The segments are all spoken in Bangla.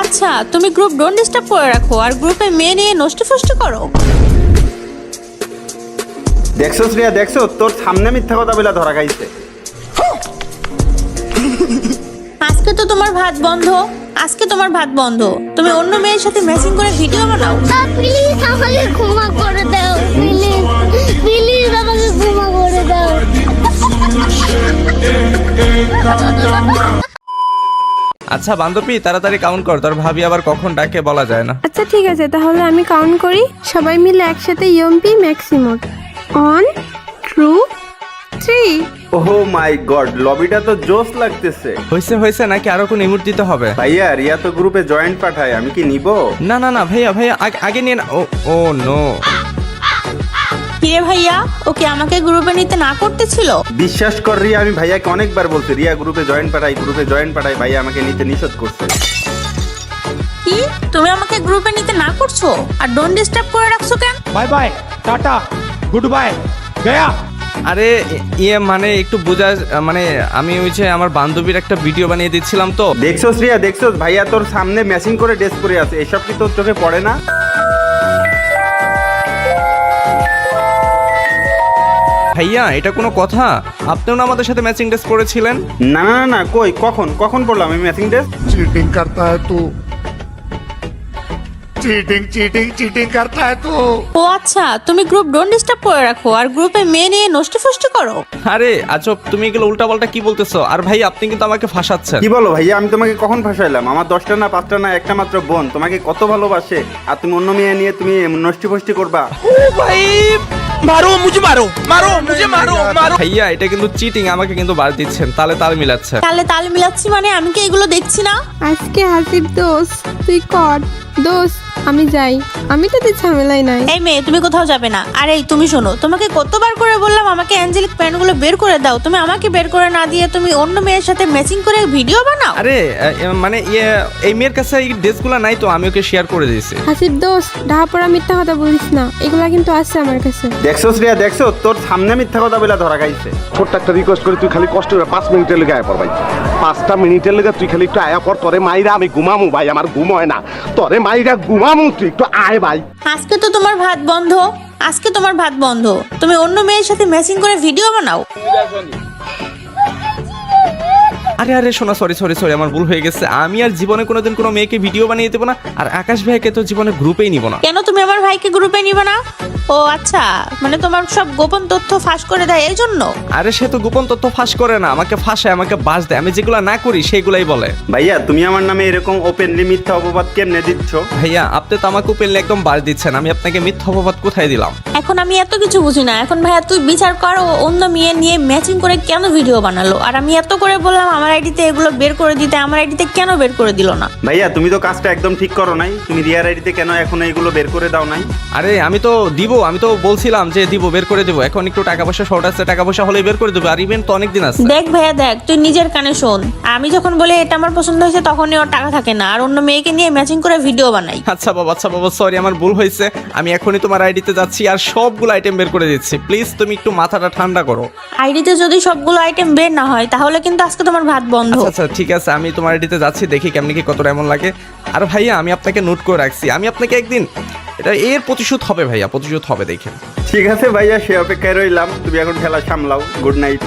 আচ্ছা, তুমি গ্রুপ ডোন্ট ডিস্টার্ব করে রাখো আর গ্রুপে মেয়ে নিয়ে নষ্ট ফষ্ট করো। দেখছো শ্রেয়া, দেখছো তোর সামনে মিথ্যা কথা বলে ধরা খাইছে। আজকে তো তোমার ভাত বন্ধ, আজকে তোমার ভাত বন্ধ। তুমি অন্য মেয়ের সাথে ম্যাচিং করে ভিডিও বানাও। প্লিজ আমাকে ক্ষমা করে দাও, প্লিজ প্লিজ আমাকে ক্ষমা করে দাও। আচ্ছা বান্ধবী, তাড়াতাড়ি কাউন্ট কর, তোর ভাবি আবার কখন ডাকে বলা যায় না। আচ্ছা ঠিক আছে, তাহলে আমি কাউন্ট করি। সবাই মিলে একসাথে ইয়ম্পি ম্যাক্সিমোট। 1 2 3। ওহ মাই গড, লবিটা তো জোস লাগতেছে। হয়েছে নাকি আরো কোন ইমোট দিতে হবে? ভাইয়া রিয়া তো গ্রুপে জয়েন্ট পাঠায়, আমি কি নিব? না ভাইয়া আগে নিয়ে না। ও নো। কিরে ভাইয়া, ওকে আমাকে গ্রুপে নিতে না করতেছিল? বিশ্বাস কর রিয়া, আমি ভাইয়াকে অনেকবার বলছি রিয়া গ্রুপে জয়েন্ট পাঠাই, ভাইয়া আমাকে নিতে নিষেধ করছে। কি, তুমি আমাকে গ্রুপে নিতে না করছো আর ডোন্ট ডিস্টার্ব করে রাখছো কেন? Bye bye tata good bye गया। আরে মানে একটু বোঝা, মানে আমি ওই যে আমার বান্ধবীর একটা ভিডিও বানিয়ে দিচ্ছিলাম তো। দেখছো শ্রেয়া, দেখছো ভাইয়া তোর সামনে ম্যাচিং করে ড্রেস পরে আছে, এসব কি তোর চোখে পড়ে না? ভাইয়া এটা কোনো কথা? আপনিও না আমাদের সাথে ম্যাচিং ড্রেস পরেছিলেন? না কই, কখন পড়লাম আমি ম্যাচিং ড্রেস? चीटिंग करता है तू, चीटिंग करता है तू। ও আচ্ছা, তুমি গ্রুপ ডোন্ট ডিস্টার্ব করে রাখো আর গ্রুপে মেয়ে নিয়ে নষ্ট ফষ্ট করো। আরে আজব, তুমি এগুলো উল্টাপাল্টা কি বলতেছো? আর ভাই আপনি কিন্তু আমাকে ফাঁসাচ্ছেন। কি বলো ভাইয়া, আমি তোমাকে কখন ফাঁসাইলাম? আমার 10টা না 5টা না একটা মাত্র বোন তোমাকে কত ভালোবাসে, আর তুমি অন্য মেয়ে নিয়ে তুমি নষ্টি ফষ্টি করবা? भाई मारो मुझे, मारो मारो। ভাইয়া এটা কিন্তু চিটিং, আমাকে কিন্তু বার দিচ্ছেন, তালে মিলাচ্ছেন। তাহলে তাল মিলাচ্ছি মানে আমি কি এগুলো দেখছি না? আজকে হাসিব দোষ, তুই কর দোষ, আমি যাই, আমি তোদের ঝামেলাই নাই। এই মেয়ে, তুমি কোথাও যাবে না। আর এই তুমি শোনো, তোমাকে কতবার করে বললাম আমাকে অ্যাঞ্জেলিক প্যান্টগুলো বের করে দাও, তুমি আমাকে বের করে না দিয়ে তুমি অন্য মেয়ের সাথে ম্যাচিং করে ভিডিও বানাও। আরে মানে এই মেয়ের কাছে এই ড্রেসগুলো নাই তো, আমি ওকে শেয়ার করে দিয়েছি। হাসিব দোষ, ডাহাপড়া মিথ্যা কথা বলিস না, এগুলা কিন্তু আছে আমার কাছে। দেখছো শ্রেয়া, দেখছো তোর সামনে মিথ্যা কথা বলে ধরা খাইছে। ছোট্ট একটা রিকোয়েস্ট করে তুই খালি কষ্ট করে 5 মিনিটের লেগে আয়া পর ভাই, 5টা মিনিটের লেগে তুই খালি একটু আয়া পর। তোরে মাইরা আমি ঘুমামু ভাই, আমার ঘুম হয় না, তোরে মাইরা ঘুমামু, তুই একটু আয় ভাই। আজকে তো তোমার ভাত বন্ধ, আজকে তোমার ভাত বন্ধ। তুমি অন্য মেয়ের সাথে ম্যাচিং করে ভিডিও বানাও। আরে শোনা, সরি আমার ভুল হয়ে গেছে। আমি আর জীবনে কোনোদিন কোনো মেয়েকে ভিডিও বানিয়ে দেবো না, আর আকাশ ভাইকে তো জীবনে গ্রুপেই নিব না। কেন তুমি আমার ভাইকে গ্রুপে নিবে না? ও আচ্ছা, মানে তোমার সব গোপন তথ্য ফাঁস করে দেয় এই জন্য? আরে সে তো গোপন তথ্য ফাঁস করে না, আমাকে ফাঁসায়, আমাকে বাস দেয়, আমি যেগুলো না করি সেগুলাই বলে। ভাইয়া তুমি আমার নামে এরকম ওপেনলি মিথ্যা অপবাদ কেমনে দিচ্ছ? ভাইয়া আপনি তো আমাকে পেলে একদম বাস দিচ্ছেন, আমি আপনাকে মিথ্যা অপবাদ কোথায় দিলাম? এখন আমি এত কিছু বুঝি না। এখন ভাইয়া তুই বিচার কর, ও অন্য মেয়ে নিয়ে ম্যাচিং করে কেন ভিডিও বানালো? আর আমি এত করে বললাম আমার আইডিতে এগুলো বের করে দিতে, আমার আইডিতে কেন বের করে দিল না? ভাইয়া তুমি তো কাজটা একদম ঠিক করো নাই, তুমি রিয়ার আইডিতে কেন এখন এইগুলো বের করে দাও নাই? আরে আমি তো বলছিলাম যে দিব, বের করে দেবো। এখন একটু টাকা পয়সা শর্ট আছে, টাকা পয়সা হলে বের করে দেবো, আর ইভেন্ট তো অনেক দিন আছে। দেখ ভাইয়া দেখ, তুই নিজের কানে শোন। আমি যখন বলে এটা আমার পছন্দ হয়েছে তখনই ওর টাকা থাকে না, আর অন্য মেয়েকে নিয়ে ম্যাচিং করে ভিডিও বানাই। আচ্ছা বাবা সরি, আমার ভুল হয়েছে। আমি এখনই তোমার আইডিতে যাচ্ছি আর সবগুলো আইটেম বের করে দিচ্ছি। প্লিজ তুমি একটু মাথাটা ঠান্ডা করো। আইডিতে যদি সবগুলো আইটেম বের না হয় তাহলে কিন্তু আজকে তোমার ভাত বন্ধ। আচ্ছা ঠিক আছে, আমি তোমার আইডিতে যাচ্ছি, দেখি কেমনি কি কতটা এমন লাগে। আর ভাইয়া আমি আপনাকে নোট করে রাখছি, আমি আপনাকে একদিন এর প্রতিশোধ হবে ভাইয়া, প্রতিশোধ হবে, দেখেন। ঠিক আছে ভাইয়া, সে অপেক্ষায় রইলাম, তুমি এখন খেলা সামলাও। Good night.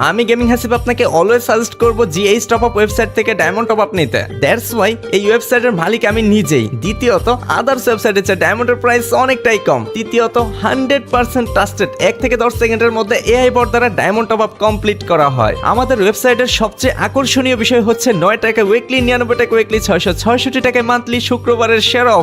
আমি গেমিং হাসিব আপনাকে অলওয়েজ সাজেস্ট করব জিএইচ টপ আপ ওয়েবসাইট থেকে ডায়মন্ড টপ আপ নিতে। দ্যাটস ওয়াই এই ওয়েবসাইটের মালিক আমি নিজেই। দ্বিতীয়ত আদার্স ওয়েবসাইটের চেয়ে ডায়মন্ডের প্রাইস অনেকটাই কম। তৃতীয়ত 100% ট্রাস্টেড, 1 থেকে 10 সেকেন্ডের মধ্যে এআই বট দ্বারা ডায়মন্ড টপ আপ কমপ্লিট করা হয়। আমাদের ওয়েবসাইটের সবচেয়ে আকর্ষণীয় বিষয় হচ্ছে 9 টাকা উইকলি, 99 টাকা উইকলি, 666 টাকায় মান্থলি শুক্রবারের সেরা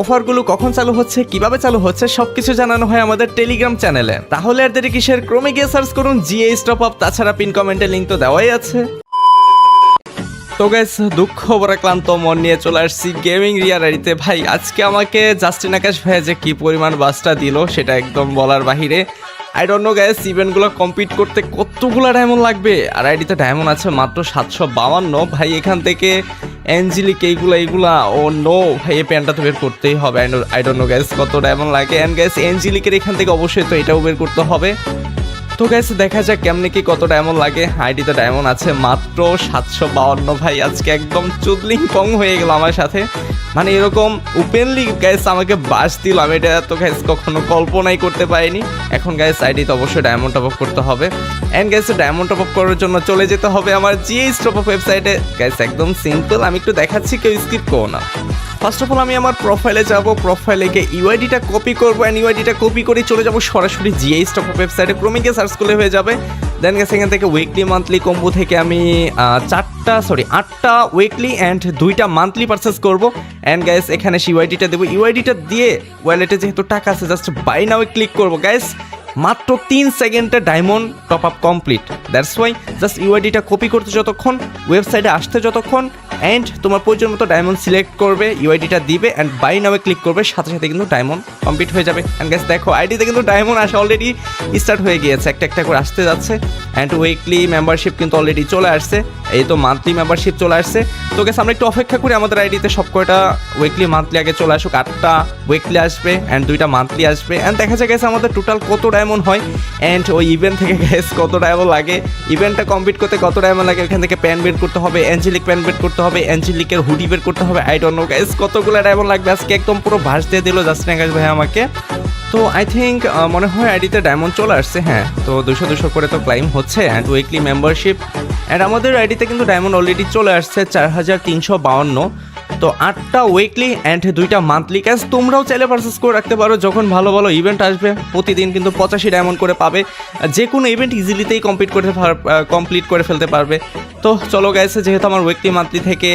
অফারগুলো কখন চালু হচ্ছে, কিভাবে চালু হচ্ছে সবকিছু জানানো হয় আমাদের টেলিগ্রাম চ্যানেলে। তাহলে আর দেরি কিসের, ক্রমে গিয়ে সার্চ করুন জিএইচ টপ আপ। তাছাড়া পিন কমেন্টে লিংক তো দেওয়াই আছে। তো গাইস, দুঃখ ভরা ক্লান্ত মন নিয়ে চলে আসছি গেমিং রিয়ার আইডিতে। ভাই আজকে আমাকে জাস্টিন আকাশ ভাই যে কি পরিমাণ বাসটা দিল সেটা একদম বলার বাহিরে। আই ডোন্ট নো গাইস, ইভেন্টগুলো কমপ্লিট করতে কতগুলো ডায়মন্ড লাগবে, আর আইডিতে ডায়মন্ড আছে মাত্র 752। ভাই এখান থেকে অ্যাঞ্জেলিক এইগুলা ও নো ভাই, এই প্যান্টটা তো বের করতেই হবে। আই ডোন্ট নো গাইস কত ডায়মন্ড লাগে। অ্যান্ড গাইস অ্যাঞ্জেলিকের এখান থেকে অবশ্যই তো এটাও বের করতে হবে। তো গাইস দেখা যাক কেমনে কি কত ডায়মন্ড লাগে। আইডিতে ডায়মন্ড আছে মাত্র 752 ভাই। আজকে একদম চুদলিং পং হয়ে গেল আমার সাথে, মানে এরকম ওপেনলি গাইস আমাকে বাস দিল, আমি এটা তো গাইস কখনো কল্পনাই করতে পারিনি। এখন গাইস আইডিতে অবশ্যই ডায়মন্ড টপ আপ করতে হবে। And guys diamond top up করার জন্য চলে যেতে হবে আমার জিএইচ টপ আপ ওয়েবসাইটে। গাইস একদম সিম্পল, আমি একটু দেখাচ্ছি, কেউ স্কিপ করো না। ফার্স্ট অফ অল আমি আমার প্রোফাইলে যাব, প্রোফাইলে গিয়ে ইউআইডিটা কপি করবো অ্যান্ড ইউআইডিটা কপি করে চলে যাবো সরাসরি জিএইচ টপ আপ ওয়েবসাইটে। ক্রোমিকে সার্চ করলে হয়ে যাবে। দেন গেছে এখান থেকে উইকলি মান্থলি কম্বো থেকে আমি 8টা উইকলি অ্যান্ড 2টা মান্থলি পারচেস করবো। অ্যান্ড গাইস এখানে ইউআইডিটা দেবো, ইউআইডিটা দিয়ে ওয়ালেটে যেহেতু টাকা আছে জাস্ট বাই নাও ক্লিক করবো। গাইস মাত্র 3 সেকেন্ডে diamond top up complete. That's why just ইউআইডিটা কপি করতে যতক্ষণ, ওয়েবসাইটে আসতে যতক্ষণ, অ্যান্ড তোমার প্রয়োজন মতো ডায়মন্ড সিলেক্ট করবে, ইউআইডিটা দিবে অ্যান্ড বাই নামে ক্লিক করবে, সাথে সাথে কিন্তু ডায়মন্ড কমপ্লিট হয়ে যাবে। অ্যান্ড গাইস দেখো আইডিতে কিন্তু ডায়মন্ড আসা অলরেডি স্টার্ট হয়ে গিয়েছে, একটা একটা করে আসতে যাচ্ছে। অ্যান্ড উইকলি মেম্বারশিপ কিন্তু অলরেডি চলে আসছে, এই তো মান্থলি মেম্বারশিপ চলে আসছে। তো গাইস আমরা একটু অপেক্ষা করি, আমাদের আইডিতে সব কয়টা উইকলি মান্থলি আগে চলে আসুক। 8টা উইকলি আসবে অ্যান্ড 2টা মান্থলি আসবে। অ্যান্ড দেখা যায় গেছে আমাদের টোটাল কত ডায়মন্ড হয় অ্যান্ড ওই ইভেন্ট থেকে গ্যাস কত ডায়মন্ড লাগে, ইভেন্টটা কমপ্লিট করতে কত ডায়মন্ড লাগে, ওখান থেকে প্যান বের করতে হবে, অ্যাঞ্জেলিক প্যান বের করতে হবে, অ্যাঞ্জেলিকের হুডি বের করতে হবে। আই ডোন্ট নো গাইস কতগুলো ডায়মন্ড লাগবে। আজকে একদম পুরো ভাস দিয়ে দিল জাস্টিন আকাশ ভাই আমাকে। তো আই থিঙ্ক মনে হয় আইডিতে ডায়মন্ড চলে আসছে। হ্যাঁ, তো 200 করে তো ক্লাইম হচ্ছে অ্যান্ড উইকলি মেম্বারশিপ। অ্যান্ড আমাদের আইডিতে কিন্তু ডায়মন্ড অলরেডি চলে আসছে 4352। তো 8টা উইকলি অ্যান্ড 2টা মান্থলি। ক্যাশ তোমরাও চাইলে পারচেস করে রাখতে পারো, যখন ভালো ভালো ইভেন্ট আসবে প্রতিদিন কিন্তু 85 ডায়মন্ড করে পাবে, যে কোনো ইভেন্ট ইজিলিতেই কমপ্লিট করে ফেলতে পারবে। তো চলো গাইছে, যেহেতু আমার উইকলি মান্থলি থেকে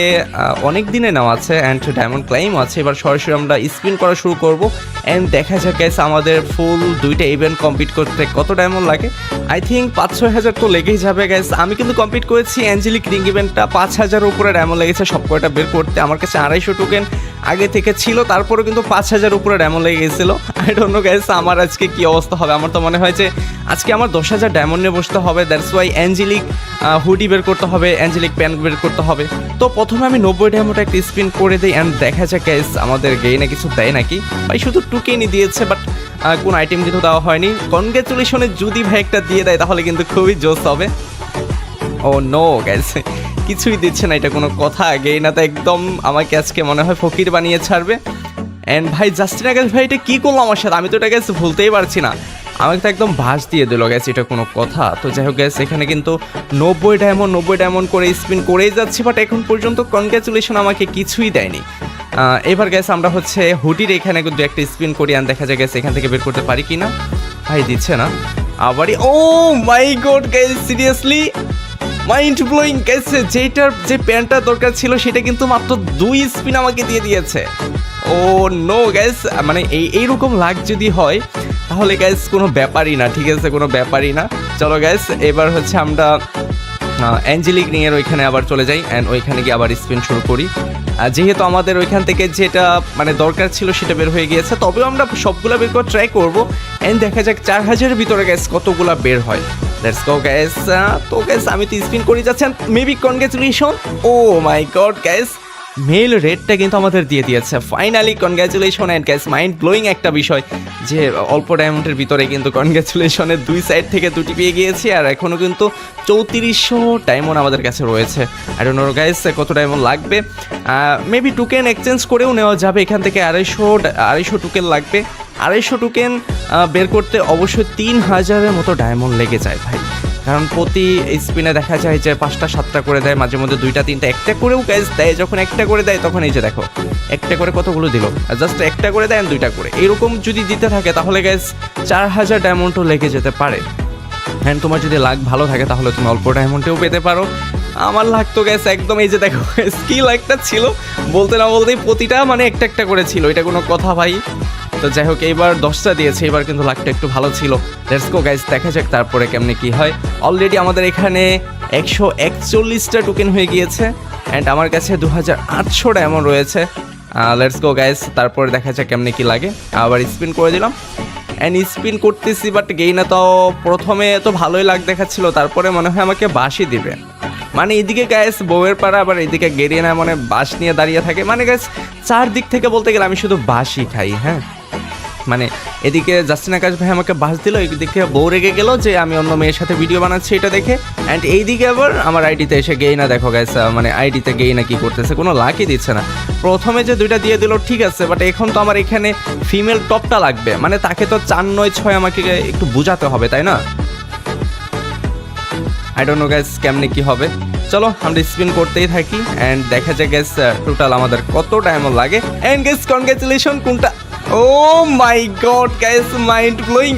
অনেক দিনে নেওয়া আছে অ্যান্ড ডায়মন্ড ক্লাইম আছে, এবার সরাসরি আমরা স্পিন করা শুরু করব। অ্যান্ড দেখা যাক গাইছে আমাদের ফুল 2টা ইভেন্ট কমপ্লিট করতে কত ডায়মন্ড লাগে। আই থিঙ্ক 5-6 হাজার তো লেগেই যাবে গাইস। আমি কিন্তু কমপ্লিট করেছি অ্যাঞ্জেলিক রিং ইভেন্টটা, 5000 উপরে ডায়মন্ড লেগেছে সব কয়টা বের করতে। আমার কাছে 250 টোকেন আগে থেকে ছিল, তারপরেও কিন্তু 5000 উপরে ডায়মন্ড লেগে গেছিলো। আই ডোন্ট নো গাইস আমার আজকে কি অবস্থা হবে। আমার তো মনে হয় যে আজকে আমার 10,000 ডায়মন্ড নিয়ে বসতে হবে। দ্যাটস ওয়াই অ্যাঞ্জেলিক হুডি বের করতে হবে, অ্যাঞ্জেলিক প্যান্ট বের করতে হবে। তো প্রথমে আমি 90 ডায়মন্ড একটা স্পিন করে দিই অ্যান্ড দেখা যাক গাইস আমাদের গেইনে কিছু দেয় নাকি। ভাই শুধু টুকেনই দিয়েছে, বাট কোন আইটেম কিন্তু দেওয়া হয়নি। কনগ্রেচুলেশনে যদি ভাই একটা দিয়ে দেয় তাহলে কিন্তু খুবই জোস হবে। ও নো গাইস কিছুই দিচ্ছে না, এটা কোনো কথা। গেই না তো একদম আমাকে আজকে মনে হয় ফকির বানিয়ে ছাড়বে। অ্যান্ড ভাই জাস্টিন আকাশ ভাই এটা কী করলো আমার সাথে, আমি তো এটা গেছে ভুলতেই পারছি না। আমাকে তো একদম ভাস দিয়ে দিল গেছে, এটা কোনো কথা? তো যাই হোক গেছে, এখানে কিন্তু 90 ডায়মন্ড করে স্পিন করেই যাচ্ছি, বাট এখন পর্যন্ত কনগ্রেচুলেশন আমাকে কিছুই দেয়নি। এবার গেছে আমরা হচ্ছে হুডির এখানে কিন্তু একটা স্পিন করি আর দেখা যায় গেছে এখান থেকে বের করতে পারি কি না। ভাই দিচ্ছে না আবারই। Oh my god guys seriously mind blowing গেছে, যেটার যে প্যান্টটা দরকার ছিল সেটা কিন্তু মাত্র 2 স্পিন আমাকে দিয়ে দিয়েছে। ও নো গাইস, মানে এইরকম লাগ যদি হয় তাহলে গাইস কোনো ব্যাপারই না, ঠিক আছে, কোনো ব্যাপারই না। চলো গাইস এবার হচ্ছে আমরা অ্যাঞ্জেলিক রিংয়ের ওইখানে আবার চলে যাই অ্যান্ড ওইখানে গিয়ে আবার স্পিন শুরু করি। যেহেতু আমাদের ওইখান থেকে যেটা মানে দরকার ছিল সেটা বের হয়ে গিয়েছে, তবেও আমরা সবগুলা বের করে ট্রাই করবো অ্যান্ড দেখা যাক 4000-এর ভিতরে গ্যাস কতগুলা বের হয়। Let's go gas. তো গ্যাস আমি তো স্পিন করে যাচ্ছেন, maybe congratulation. O my god gas mail রেটটা কিন্তু আমাদের দিয়ে দিয়েছে finally, congratulation. And gas mind blowing একটা বিষয় যে অল্প ডায়মন্ডের ভিতরে কিন্তু কনগ্রেচুলেশনের 2 সাইড থেকে 2টি পেয়ে গিয়েছি আর এখনও কিন্তু 3400 ডায়মন্ড আমাদের কাছে রয়েছে। আই ডোন্ট নো গাইস কত ডায়মন্ড লাগবে, মেবি টোকেন এক্সচেঞ্জ করেও নেওয়া যাবে। এখান থেকে 250 টোকেন লাগবে। 250 টোকেন বের করতে অবশ্যই 3000-এর মতো ডায়মন্ড লেগে যায় ভাই, কারণ প্রতি স্পিনে দেখা যায় যে 5টা-7টা করে দেয়, মাঝে মধ্যে 2টা-3টা, একটা করেও গ্যাস দেয়। যখন একটা করে দেয় তখন এই যে দেখো একটা করে কতগুলো দিল, জাস্ট একটা করে দেয় 2টা করে, এরকম যদি দিতে থাকে তাহলে গ্যাস 4000 ডায়মন্ডও লেগে যেতে পারে। হ্যাঁ তোমার যদি লাক ভালো থাকে তাহলে তুমি অল্প ডায়মন্ডেও পেতে পারো। আমার লাক তো গ্যাস একদম এই যে দেখো স্কিল একটা ছিল, বলতে না বলতেই প্রতিটা মানে একটা করে ছিল, এটা কোনো কথা ভাই। তো যাই হোক এইবার 10টা দিয়েছে, এবার কিন্তু লাকটা একটু ভালো ছিল। লেটস গো গাইস দেখা যাক তারপরে কেমনে কি হয়। অলরেডি আমাদের এখানে 141টা টোকেন হয়ে গিয়েছে অ্যান্ড আমার কাছে 2800 ডায়মন্ড রয়েছে। লেটস গো গাইস তারপরে দেখা যাক কেমনে কি লাগে। আবার স্পিন করে দিলাম অ্যান্ড স্পিন করতেছি, বাট গেইনা তো প্রথমে তো ভালোই লাগ দেখাচ্ছিল, তারপরে মনে হয় আমাকে বাসই দিবে। মানে এদিকে গ্যাস বউয়ের পাড়া, আবার এদিকে গেরিনা মানে বাস নিয়ে দাঁড়িয়ে থাকে, মানে গ্যাস চারদিক থেকে বলতে গেলে আমি শুধু বাসই খাই। হ্যাঁ মানে এদিকে জাস্টিন আকাশ ভাই আমাকে বাস দিল, এদিকে বউ রেগে গেল যে আমি অন্য মেয়ের সাথে ভিডিও বানাচ্ছি এটা দেখে। অ্যান্ড এইদিকে আবার আমার আইডিতে এসে গেইনা দেখো গাইস, মানে আইডিতে গেইনা কি করতেছে, কোনো লাকই দিচ্ছে না। প্রথমে যে 2টা দিয়ে দিল ঠিক আছে, বাট এখন তো আমার এখানে ফিমেল টপটা লাগবে, মানে তাকে তো 4 9 6 আমাকে একটু বোঝাতে হবে তাই না? আই ডোন্ট নো গাইস কেমনে কি হবে। চলো আমরা স্পিন করতেই থাকি অ্যান্ড দেখা যায় গাইস টোটাল আমাদের কত ডায়মন্ড লাগে। অ্যান্ড গাইস কনগ্রাচুলেশন, কোনটা, oh my god guys, mind blowing,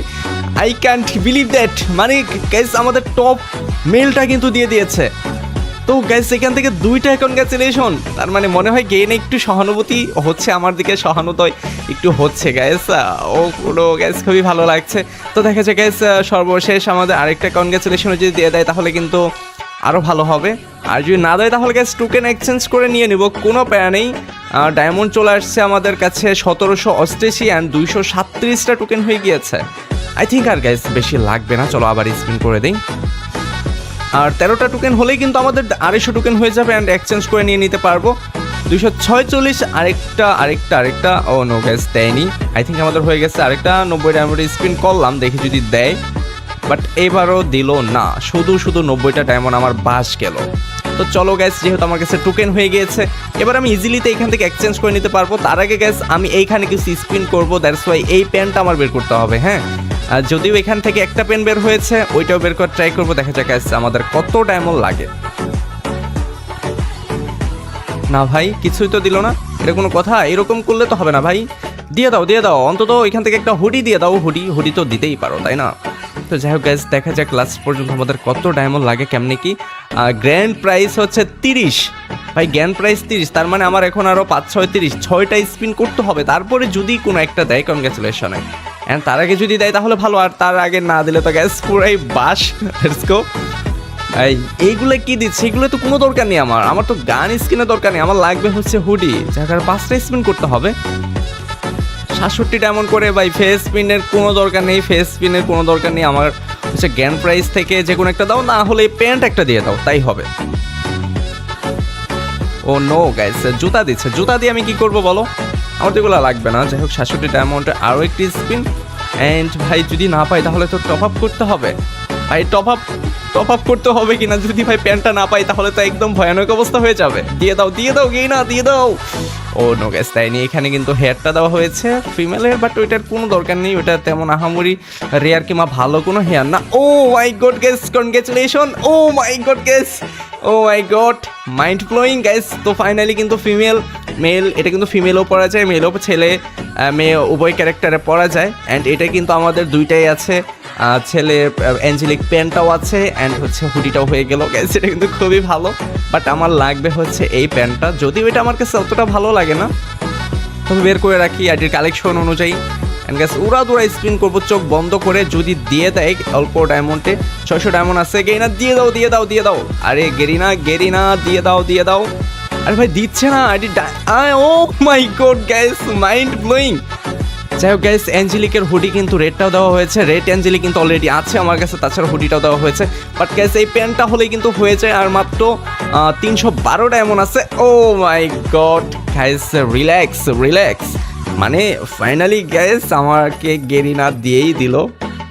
I can't believe that. মানে গাইস আমাদের টপ মেলটা কিন্তু দিয়ে দিয়েছে। তো গাইস এখান থেকে 2টা কনগ্রাচুলেশন, তার মানে মনে হয় গেইনে একটু সহানুভূতি হচ্ছে আমার দিকে, সহানুভূতি একটু হচ্ছে গাইস। ও পুরো গাইস খুবই ভালো লাগছে। তো দেখা যায় গাইস সর্বশেষ আমাদের আরেকটা কনগ্রাচুলেশন যদি দিয়ে দেয় তাহলে কিন্তু আরও ভালো হবে, আর যদি না দেয় তাহলে গাইস টোকেন এক্সচেঞ্জ করে নিয়ে নেব, কোনো প্যারা নেই। ডায়মন্ড চলে আসছে আমাদের কাছে 1788 অ্যান্ড 237টা টোকেন হয়ে গিয়েছে। আই থিঙ্ক আর গাইস বেশি লাগবে না, চলো আবার স্পিন করে দিই। আর 13টা টোকেন হলেই কিন্তু আমাদের 250 টোকেন হয়ে যাবে অ্যান্ড এক্সচেঞ্জ করে নিয়ে নিতে পারবো। 246 আরেকটা ও নো গাইস দেয়নি। আই থিঙ্ক আমাদের হয়ে গেছে আরেকটা 90 ডায়মন্ড স্পিন করলাম, দেখি যদি দেয়, বাট এবারও দিল না, শুধু 90টা ডায়মন্ড আমার বাস গেল। তো চলো গাইস যেহেতু আমার কাছে টোকেন হয়ে গিয়েছে এবার আমি ইজিলিতে এখান থেকে এক্সচেঞ্জ করে নিতে পারবো। তার আগে গাইস আমি এইখানে কিছু স্পিন করবো, দ্যাটস ওয়াই এই পেনটা আমার বের করতে হবে। হ্যাঁ, আর যদিও এখান থেকে একটা পেন বের হয়েছে, ওইটাও বের করে ট্রাই করবো, দেখা যাক গাইস আমাদের কত ডায়মন্ড লাগে। না ভাই কিছুই তো দিল না, এটা কোনো কথা? এরকম করলে তো হবে না ভাই, দিয়ে দাও অন্তত এখান থেকে একটা হুডি দিয়ে দাও, হুডি তো দিতেই পারো তাই না? তো যাই হোক গাইস দেখা যাক লাস্ট পর্যন্ত আমাদের কত ডায়মন্ড লাগে কেমনে কি। গ্র্যান্ড প্রাইস হচ্ছে 30 ভাই, গ্র্যান্ড প্রাইস 30, তার মানে আমার এখন আরও 5 6 30 6টা স্পিন করতে হবে, তারপরে যদি কোনো একটা দেয় কনগ্রাচুলেশন। অ্যান্ড তার আগে যদি দেয় তাহলে ভালো, আর তার আগে না দিলে তো গাইস পুরাই বাস। Let's go. এইগুলো কি দিচ্ছে, এগুলো তো কোনো দরকার নেই আমার তো গান স্কিনের দরকার নেই, আমার লাগবে হচ্ছে হুডি, যার 5টা স্পিন করতে হবে। 67 ডায়মন্ড করে ভাই, ফেস স্পিনের কোনো দরকার নেই, আমার হচ্ছে গ্র্যান্ড প্রাইস থেকে যে কোনো একটা দাও, না হলে প্যান্ট একটা দিয়ে দাও তাই হবে। ও নো গাইস জুতা দিচ্ছে, জুতা দিয়ে আমি কি করব বলো, আমার তো এগুলো লাগবে না। যাই হোক 67 ডায়মন্ডে আরও একটি স্পিন। অ্যান্ড ভাই যদি না পাই তাহলে তো টপ আপ করতে হবে ভাই, টপ আপ করতে হবে কিনা, যদি ভাই প্যান্টটা না পাই তাহলে তো একদম ভয়ানক অবস্থা হয়ে যাবে। দিয়ে দাও গেইনা, দিয়ে দাও। ও নো গাইস তাই নিয়ে এখানে কিন্তু হেয়ারটা দেওয়া হয়েছে ফিমেলের, বাট ওইটার কোনো দরকার নেই, ওইটা তেমন আহামরি রেয়ার কিংবা ভালো কোনো হেয়ার না। ও my god guys congratulation, O my god mind blowing guys. তো ফাইনালি কিন্তু মেল এটা কিন্তু ফিমেলও পরা যায়, মেলও ছেলে মেয়ে উভয় ক্যারেক্টারে পরা যায়। অ্যান্ড এটা কিন্তু আমাদের 2টাই আছে, ছেলে অ্যাঞ্জেলিক প্যান্টটাও আছে অ্যান্ড হচ্ছে হুডিটাও হয়ে গেল গাইস, এটা কিন্তু খুবই ভালো। বাট আমার লাগবে হচ্ছে এই প্যান্টটা, যদিও এটা আমার কাছে অতটা ভালো লাগে না, তবে বের করে রাখি আইডির কালেকশন অনুযায়ী। অ্যান্ড গাইস উড়া স্পিন করবো চোখ বন্ধ করে, যদি দিয়ে দেয় অল্প ডায়মন্ডে 600 ডায়মন্ড আছে। গেরিনা দিয়ে দাও, আরে গেরিনা দিয়ে দাও। আরে ভাই দিচ্ছে না ID, O my god guys mind blowing. যাই হোক গাইস অ্যাঞ্জেলিকের হুডি কিন্তু রেডটাও দেওয়া হয়েছে, রেড অ্যাঞ্জেলিক কিন্তু অলরেডি আছে আমার কাছে, তাছাড়া হুডিটাও দেওয়া হয়েছে। বাট গাইস এই প্যান্টটা হলেই কিন্তু হয়ে যায়, আর মাত্র 312 ডায়মন্ড আছে। ও মাই গড গাইস রিল্যাক্স, মানে ফাইনালি গাইস আমাকে গেরিনা দিয়েই দিল।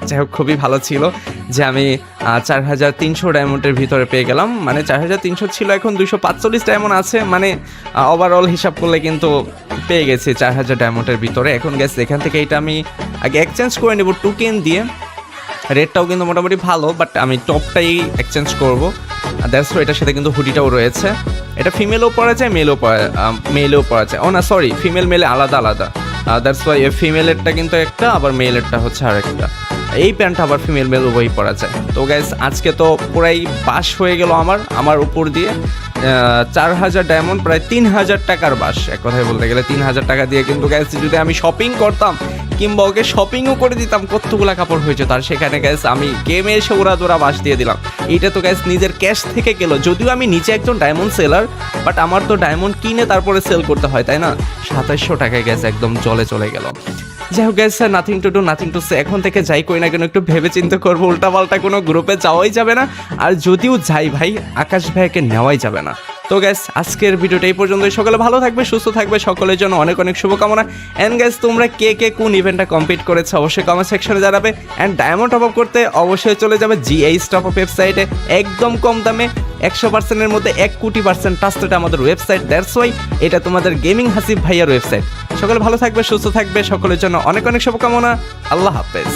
যাই হোক খুবই ভালো ছিল যে আমি 4300 ডায়মন্ডের ভিতরে পেয়ে গেলাম, মানে 4300 ছিল, এখন 245 ডায়মন্ড আছে, মানে ওভারঅল হিসাব করলে কিন্তু পেয়ে গেছি 4000 ডায়মন্ডের ভিতরে। এখন গেছে এখান থেকে এটা আমি আগে এক্সচেঞ্জ করে নেব টোকেন দিয়ে, রেটটাও কিন্তু মোটামুটি ভালো, বাট আমি টপটাই এক্সচেঞ্জ করবো। দ্যাটস ওয়াই এটার সাথে কিন্তু হুডিটাও রয়েছে, এটা ফিমেলও পরা যায় মেলেও পরা যায়। ও না সরি, ফিমেল মেলে আলাদা দ্যাটস ওয়াই ফিমেলেরটা কিন্তু একটা, আবার মেলেরটা হচ্ছে আরেকটা। এই প্যান্টটা আবার ফিমেল মেল উভয়ই পরা যায়। তো গাইস আজকে তো পুরাই বাস হয়ে গেল আমার উপর দিয়ে, 4000 ডায়মন্ড, প্রায় 3000 টাকার বাস, এক কথায় বলতে গেলে 3000 টাকা দিয়ে কিন্তু গাইস যদি আমি শপিং করতাম কিংবা ওকে শপিংও করে দিতাম, কতগুলা কাপড় হয়েছে তার, সেখানে গাইস আমি গেমে এসে ওরা বাস দিয়ে দিলাম। এইটা তো গাইস নিজের ক্যাশ থেকে গেল, যদিও আমি নিচে একজন ডায়মন্ড সেলার, বাট আমার তো ডায়মন্ড কিনে তারপরে সেল করতে হয় তাই না, 2700 টাকায় গাইস একদম চলে গেল। যাই হোক গাইস নাথিং টু সে, এখন থেকে যাই করি না কেন একটু ভেবে চিন্তে করবো, উল্টাপাল্টা কোনো গ্রুপে যাওয়াই যাবে না, আর যদিও যাই ভাই আকাশ ভাইকে নেওয়াই যাবে না। তো গ্যাস আজকের ভিডিওটা এই পর্যন্তই। সকলে ভালো থাকবে, সুস্থ থাকবে, সকলের জন্য অনেক অনেক শুভকামনা। অ্যান্ড গ্যাস তোমরা কে কে কোন ইভেন্টটা কমপ্লিট করেছো অবশ্যই কমেন্ট সেকশনে জানাবে। অ্যান্ড ডায়মন্ড টপ আপ করতে অবশ্যই চলে যাবে জিএইচ টপ আপ ওয়েবসাইটে, একদম কম দামে 100%-এর মধ্যে 1,000,000% ট্রাস্টেড আমাদের ওয়েবসাইট। দ্যাটস ওয়াই এটা তোমাদের গেমিং হাসিব ভাইয়ার ওয়েবসাইট। সকলে ভালো থাকবে, সুস্থ থাকবে, সকলের জন্য অনেক অনেক শুভকামনা। আল্লাহ হাফেজ।